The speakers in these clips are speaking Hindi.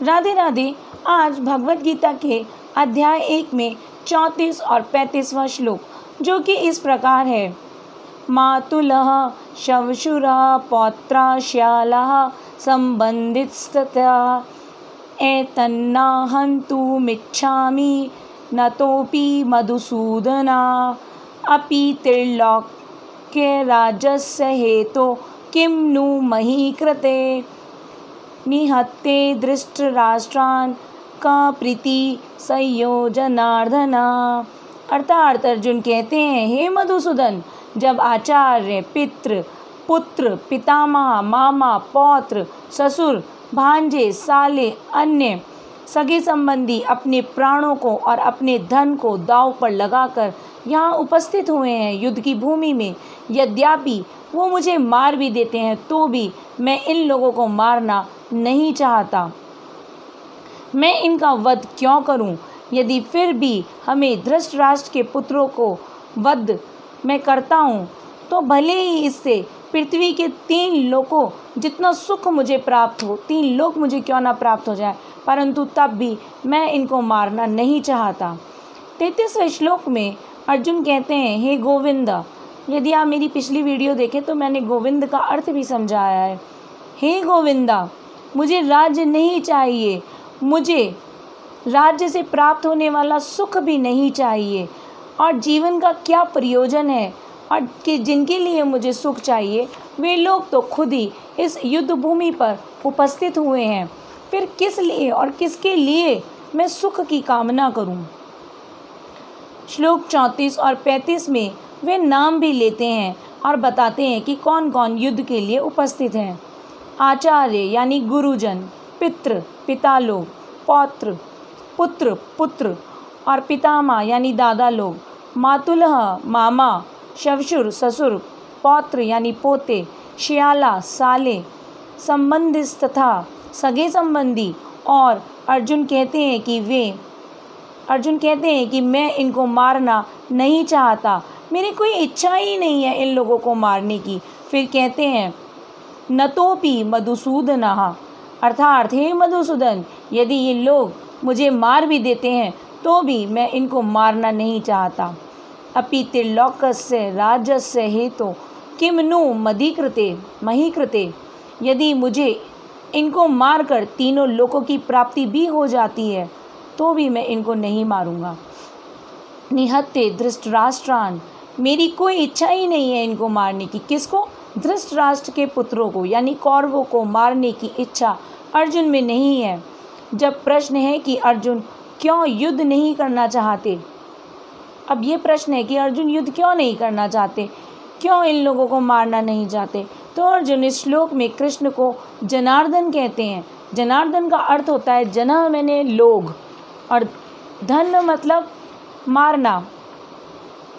राधे राधे। आज भगवत गीता के अध्याय 1 में 34 और 35वां श्लोक, जो कि इस प्रकार है। मातुलः शवशुरः पौत्रा श्यालः संबंधितस्तथा एतन्नाहन्तुमिच्छामि नतोऽपि मधुसूदना अपि त्रिलोक्ये राज्यस्य हेतो किं नु मही कृते निहत्ते धृतराष्ट्रान् का प्रीति संयोजनार्दना। अर्थात अर्जुन कहते हैं, हे मधुसूदन, जब आचार्य, पितृ, पुत्र, पितामह, मामा, पौत्र, ससुर, भांजे, साले, अन्य सगे संबंधी अपने प्राणों को और अपने धन को दांव पर लगाकर यहाँ उपस्थित हुए हैं युद्ध की भूमि में, यद्यपि वो मुझे मार भी देते हैं तो भी मैं इन लोगों को मारना नहीं चाहता। मैं इनका वध क्यों करूं? यदि फिर भी हमें धृतराष्ट्र के पुत्रों को वध मैं करता हूं तो भले ही इससे पृथ्वी के 3 लोकों जितना सुख मुझे प्राप्त हो, 3 लोक मुझे क्यों ना प्राप्त हो जाए, परंतु तब भी मैं इनको मारना नहीं चाहता। 33वें श्लोक में अर्जुन कहते हैं, हे गोविंद, यदि आप मेरी पिछली वीडियो देखें तो मैंने गोविंद का अर्थ भी समझाया है। हे गोविंदा, मुझे राज्य नहीं चाहिए, मुझे राज्य से प्राप्त होने वाला सुख भी नहीं चाहिए, और जीवन का क्या प्रयोजन है, और कि जिनके लिए मुझे सुख चाहिए वे लोग तो खुद ही इस युद्ध भूमि पर उपस्थित हुए हैं, फिर किस लिए और किसके लिए मैं सुख की कामना करूं। श्लोक 34 और 35 में वे नाम भी लेते हैं और बताते हैं कि कौन कौन युद्ध के लिए उपस्थित हैं। आचार्य यानी गुरुजन, पितृ पिता लोग, पौत्र पुत्र पुत्र और पितामह यानी दादा लोग, मातुलः मामा, शवशुर ससुर, पौत्र यानी पोते, श्याला साले, संबंधित तथा सगे संबंधी। और अर्जुन कहते हैं कि मैं इनको मारना नहीं चाहता, मेरी कोई इच्छा ही नहीं है इन लोगों को मारने की। फिर कहते हैं नतोपि मधुसूदनः, अर्थात हे मधुसूदन, यदि ये लोग मुझे मार भी देते हैं तो भी मैं इनको मारना नहीं चाहता। अपि त्रिलोकस्य राज्यस्य हेतो किम नु मही कृते, यदि मुझे इनको मारकर 3 लोकों की प्राप्ति भी हो जाती है तो भी मैं इनको नहीं मारूंगा। निहत्ते धृतराष्ट्रान्, मेरी कोई इच्छा ही नहीं है इनको मारने की। किसको? धृतराष्ट्र के पुत्रों को, यानी कौरवों को मारने की इच्छा अर्जुन में नहीं है। जब प्रश्न है कि अर्जुन क्यों युद्ध नहीं करना चाहते, अब ये प्रश्न है कि अर्जुन युद्ध क्यों नहीं करना चाहते, क्यों इन लोगों को मारना नहीं चाहते, तो अर्जुन इस श्लोक में कृष्ण को जनार्दन कहते हैं। जनार्दन का अर्थ होता है जना मैंने लोग, और धन मतलब मारना,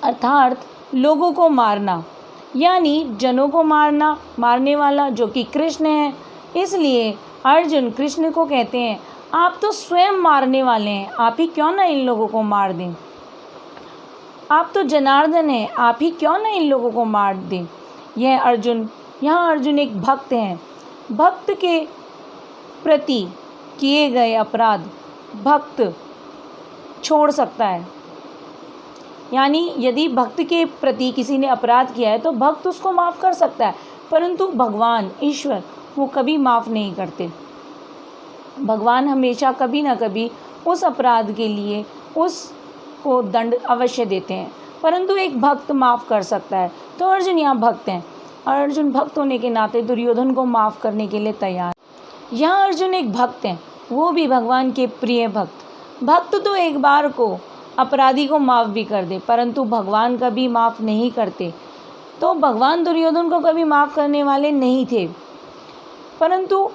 अर्थात लोगों को मारना, यानी जनों को मारना, मारने वाला जो कि कृष्ण है। इसलिए अर्जुन कृष्ण को कहते हैं, आप तो स्वयं मारने वाले हैं, आप ही क्यों ना इन लोगों को मार दें। आप तो जनार्दन हैं, आप ही क्यों ना इन लोगों को मार दें। यहाँ अर्जुन एक भक्त हैं। भक्त के प्रति किए गए अपराध भक्त छोड़ सकता है, यानी यदि भक्त के प्रति किसी ने अपराध किया है तो भक्त उसको माफ़ कर सकता है, परंतु भगवान ईश्वर वो कभी माफ़ नहीं करते। भगवान हमेशा कभी ना कभी उस अपराध के लिए उसको दंड अवश्य देते हैं, परंतु एक भक्त माफ़ कर सकता है। तो अर्जुन यहाँ भक्त हैं, और अर्जुन भक्त होने के नाते दुर्योधन को माफ़ करने के लिए तैयार। यहाँ अर्जुन एक भक्त हैं, वो भी भगवान के प्रिय भक्त। भक्त तो एक बार को अपराधी को माफ़ भी कर दे, परंतु भगवान कभी माफ़ नहीं करते। तो भगवान दुर्योधन को कभी माफ़ करने वाले नहीं थे, परंतु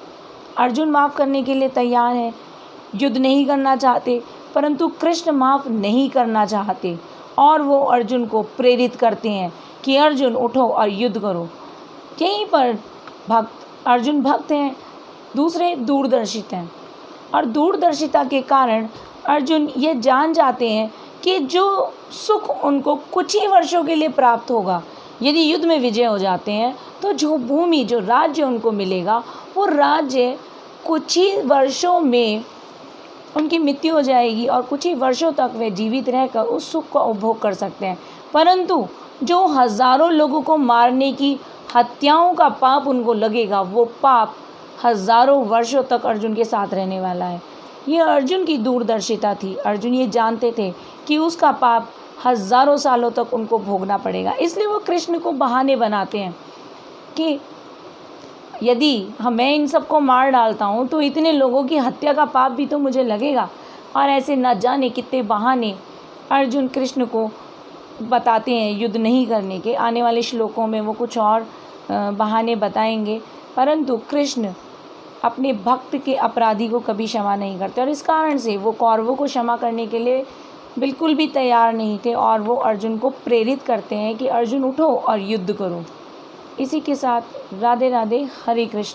अर्जुन माफ़ करने के लिए तैयार है। युद्ध नहीं करना चाहते, परंतु कृष्ण माफ़ नहीं करना चाहते, और वो अर्जुन को प्रेरित करते हैं कि अर्जुन उठो और युद्ध करो। यहीं पर अर्जुन भक्त हैं, दूसरे दूरदर्शित हैं, और दूरदर्शिता के कारण अर्जुन ये जान जाते हैं कि जो सुख उनको कुछ ही वर्षों के लिए प्राप्त होगा, यदि युद्ध में विजय हो जाते हैं तो जो भूमि, जो राज्य उनको मिलेगा, वो राज्य कुछ ही वर्षों में उनकी मृत्यु हो जाएगी और कुछ ही वर्षों तक वे जीवित रहकर उस सुख का उपभोग कर सकते हैं। परंतु जो हज़ारों लोगों को मारने की हत्याओं का पाप उनको लगेगा, वो पाप हज़ारों वर्षों तक अर्जुन के साथ रहने वाला है। ये अर्जुन की दूरदर्शिता थी। अर्जुन ये जानते थे कि उसका पाप हज़ारों सालों तक उनको भोगना पड़ेगा। इसलिए वो कृष्ण को बहाने बनाते हैं कि यदि मैं इन सबको मार डालता हूँ तो इतने लोगों की हत्या का पाप भी तो मुझे लगेगा। और ऐसे न जाने कितने बहाने अर्जुन कृष्ण को बताते हैं युद्ध नहीं करने के। आने वाले श्लोकों में वो कुछ और बहाने बताएंगे, परंतु कृष्ण अपने भक्त के अपराधी को कभी क्षमा नहीं करते और इस कारण से वो कौरवों को क्षमा करने के लिए बिल्कुल भी तैयार नहीं थे और वो अर्जुन को प्रेरित करते हैं कि अर्जुन उठो और युद्ध करो। इसी के साथ राधे राधे, हरे कृष्ण।